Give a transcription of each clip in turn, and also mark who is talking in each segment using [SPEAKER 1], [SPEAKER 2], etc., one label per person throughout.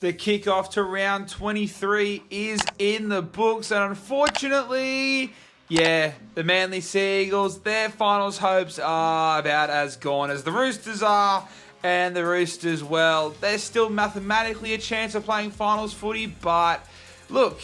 [SPEAKER 1] The kickoff to round 23 is in the books, and unfortunately, the Manly Sea Eagles, their finals hopes are about as gone as the Roosters are, and the Roosters, well, there's still mathematically a chance of playing finals footy, but look,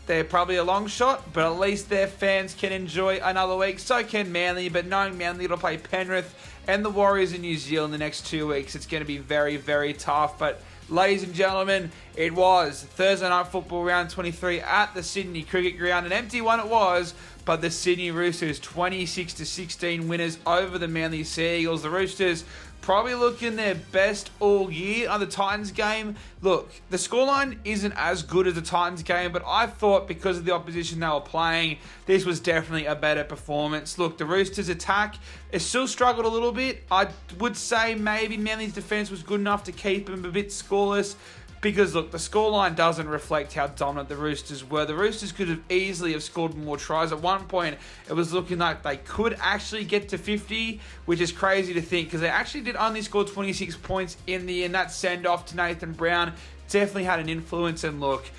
[SPEAKER 1] they're probably a long shot, but at least their fans can enjoy another week. So can Manly, but knowing Manly will play Penrith and the Warriors in New Zealand the next 2 weeks, it's going to be very, very tough. But ladies and gentlemen, it was Thursday Night Football round 23 at the Sydney Cricket Ground. An empty one it was, but the Sydney Roosters 26-16 winners over the Manly Sea Eagles. The Roosters probably looking their best all year on the Titans game. Look, the scoreline isn't as good as the Titans game, but I thought because of the opposition they were playing, this was definitely a better performance. Look, the Roosters attack, it still struggled a little bit. I would say maybe Manly's defense was good enough to keep them a bit scoreless. Because, look, the scoreline doesn't reflect how dominant the Roosters were. The Roosters could have easily have scored more tries. At one point, it was looking like they could actually get to 50, which is crazy to think because they actually did only score 26 points in the end. That send-off to Nathan Brown definitely had an influence. And, look,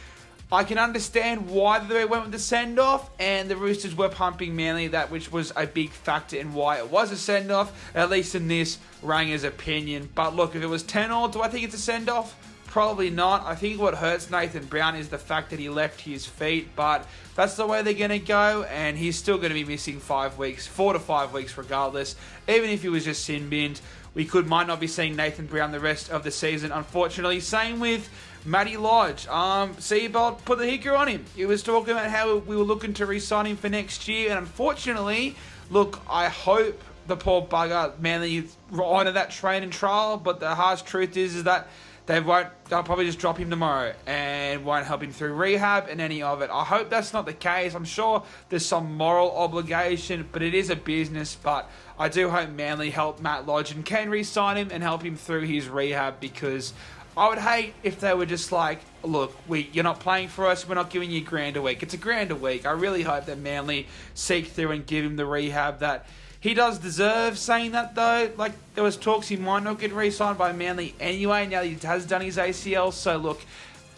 [SPEAKER 1] I can understand why they went with the send-off, and the Roosters were pumping Manly, that which was a big factor in why it was a send-off, at least in this Ranger's opinion. But, look, if it was 10-all, do I think it's a send-off? Probably not. I think what hurts Nathan Brown is the fact that he left his feet, but that's the way they're going to go, and he's still going to be missing 5 weeks, 4 to 5 weeks regardless. Even if he was just sin-binned, we might not be seeing Nathan Brown the rest of the season, unfortunately. Same with Matty Lodge. Seabolt put the hicker on him. He was talking about how we were looking to re-sign him for next year, and unfortunately, look, I hope the poor bugger Manly honour that train and trial, but the harsh truth is that they'll probably just drop him tomorrow and won't help him through rehab and any of it. I hope that's not the case. I'm sure there's some moral obligation, but it is a business. But I do hope Manly help Matt Lodge and can re-sign him and help him through his rehab, because I would hate if they were just like, look, you're not playing for us, we're not giving you $1,000 a week. It's $1,000 a week. I really hope that Manly seek through and give him the rehab that he does deserve. Saying that though, like, there was talks he might not get re-signed by Manly anyway, now that he has done his ACL. So look,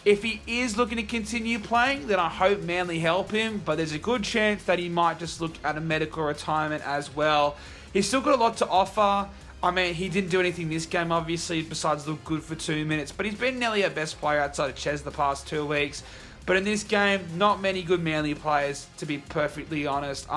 [SPEAKER 1] if he is looking to continue playing, then I hope Manly help him, but there's a good chance that he might just look at a medical retirement as well. He's still got a lot to offer. I mean, he didn't do anything this game, obviously, besides look good for 2 minutes, but he's been nearly our best player outside of Ches the past 2 weeks. But in this game, not many good Manly players, to be perfectly honest.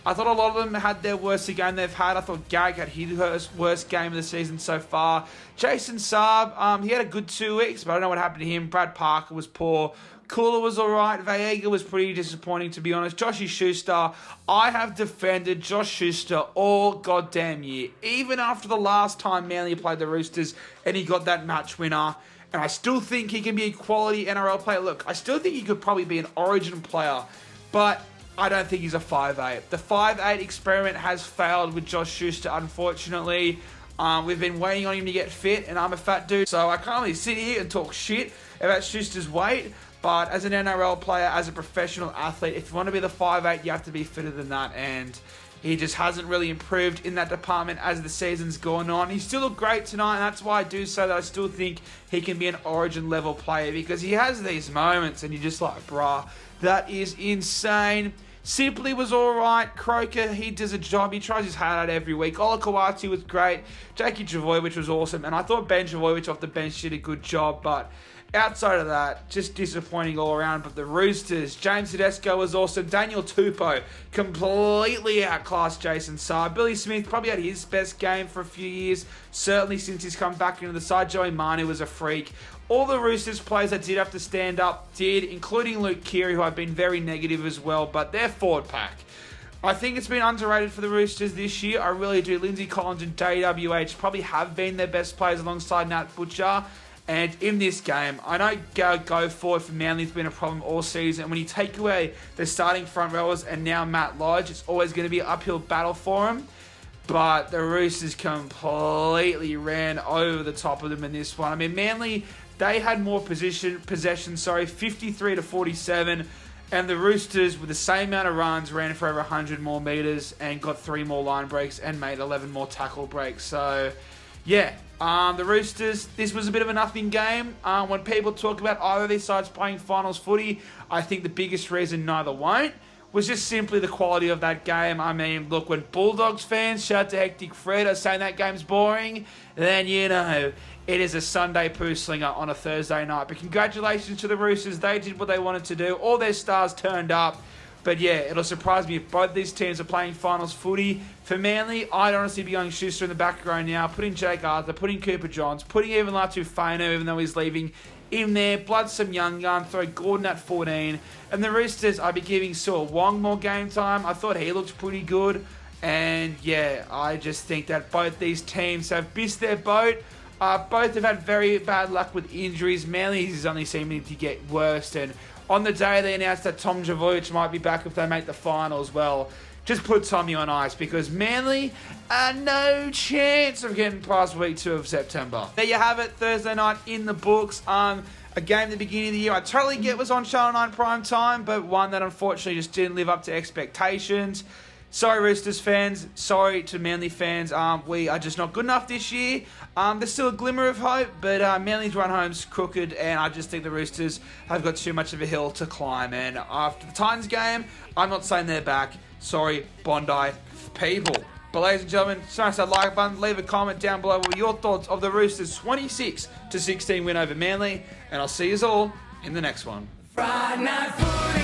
[SPEAKER 1] I thought a lot of them had their worst game they've had. I thought Garrick had his worst game of the season so far. Jason Saab, he had a good 2 weeks, but I don't know what happened to him. Brad Parker was poor. Cooler was alright. Vaega was pretty disappointing, to be honest. Joshy Schuster, I have defended Josh Schuster all goddamn year. Even after the last time Manly played the Roosters and he got that match winner. And I still think he can be a quality NRL player. Look, I still think he could probably be an Origin player, but I don't think he's a 5'8". The 5'8" experiment has failed with Josh Schuster, unfortunately. We've been waiting on him to get fit, and I'm a fat dude, so I can't really sit here and talk shit about Schuster's weight. But as an NRL player, as a professional athlete, if you want to be the 5'8", you have to be fitter than that. And he just hasn't really improved in that department as the season's gone on. He still looked great tonight, and that's why I do say that I still think he can be an Origin-level player, because he has these moments, and you're just like, bruh, that is insane. Sipley was alright. Croker, he does a job. He tries his heart out every week. Ola Kawati was great. Jakey Trbojevic was awesome. And I thought Ben Trbojevic off the bench did a good job. But outside of that, just disappointing all around. But the Roosters, James Tedesco was awesome. Daniel Tupou completely outclassed Jason Saab. Billy Smith probably had his best game for a few years, certainly since he's come back into the side. Joey Manu was a freak. All the Roosters players that did have to stand up did, including Luke Keary, who I've been very negative as well, but their forward pack, I think it's been underrated for the Roosters this year. I really do. Lindsay Collins and JWH probably have been their best players alongside Nat Butcher. And in this game, I know go forward for Manly's been a problem all season. And when you take away the starting front rowers and now Matt Lodge, it's always going to be an uphill battle for him. But the Roosters completely ran over the top of them in this one. I mean, Manly, they had more possession, 53 to 47. And the Roosters, with the same amount of runs, ran for over 100 more metres and got 3 more line breaks and made 11 more tackle breaks. So, yeah, The Roosters, this was a bit of a nothing game. When people talk about either of these sides playing finals footy, I think the biggest reason neither won't was just simply the quality of that game. I mean, look, when Bulldogs fans shout to Hectic Fred are saying that game's boring, then you know it is a Sunday poo slinger on a Thursday night. But congratulations to the Roosters. They did what they wanted to do. All their stars turned up. But yeah, it'll surprise me if both these teams are playing finals footy. For Manly, I'd honestly be going Schuster in the back row now, putting Jake Arthur, putting Cooper Johns, putting even Latu Fainu, even though he's leaving, in there. Blood some young gun, throw Gordon at 14. And the Roosters, I'd be giving Saul Wong more game time. I thought he looked pretty good. And yeah, I just think that both these teams have missed their boat. Both have had very bad luck with injuries. Manly's is only seeming to get worse. And on the day they announced that Tom Trbojevic might be back if they make the finals, well, just put Tommy on ice because Manly are no chance of getting past week 2 of September. There you have it, Thursday night in the books. A game at the beginning of the year I totally get was on Channel 9 prime time, but one that unfortunately just didn't live up to expectations. Sorry, Roosters fans. Sorry to Manly fans. We are just not good enough this year. There's still a glimmer of hope, but Manly's run home's crooked, and I just think the Roosters have got too much of a hill to climb. And after the Titans game, I'm not saying they're back. Sorry, Bondi people. But ladies and gentlemen, smash that like button, leave a comment down below with your thoughts of the Roosters' 26-16 win over Manly, and I'll see you all in the next one. Friday Night Footy.